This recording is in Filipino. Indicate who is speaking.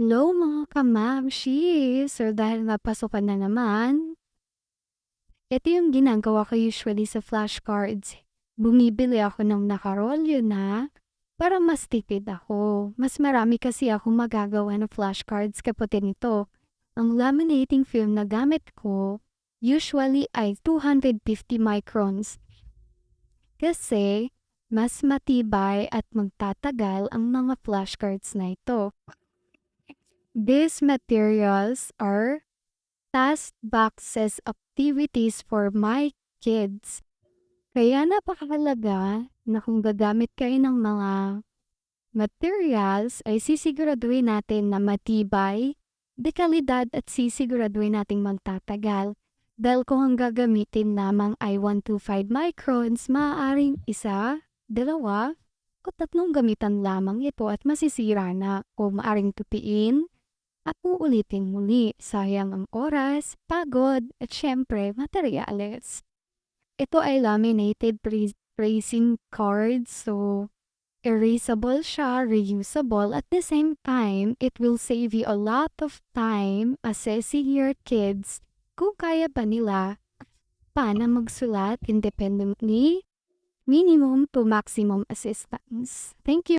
Speaker 1: Hello mga kamamshi! So dahil napasukan na naman, ito yung ginagawa ko usually sa flashcards. Bumibili ako ng nakarolyo na para mas tipid ako. Mas marami kasi ako magagawa ng flashcards kapag nito. Ang laminating film na gamit ko usually ay 250 microns kasi mas matibay at magtatagal ang mga flashcards na ito. These materials are task boxes activities for my kids. Kaya napakahalaga na kung gagamit kayo ng mga materials ay sisiguraduhin natin na matibay, dekalidad at sisiguraduhin nating magtatagal. Dahil kung ang gagamitin lamang ay 125 microns, maaaring isa, dalawa, o tatlong gamitan lamang ito at masisira na o maaaring tupiin at uulitin muli. Sayang ang oras, pagod, at syempre, materyales. Ito ay laminated tracing cards, so erasable siya, reusable. At the same time, it will save you a lot of time assessing your kids kung kaya ba nila paano magsulat independently, minimum to maximum assistance. Thank you.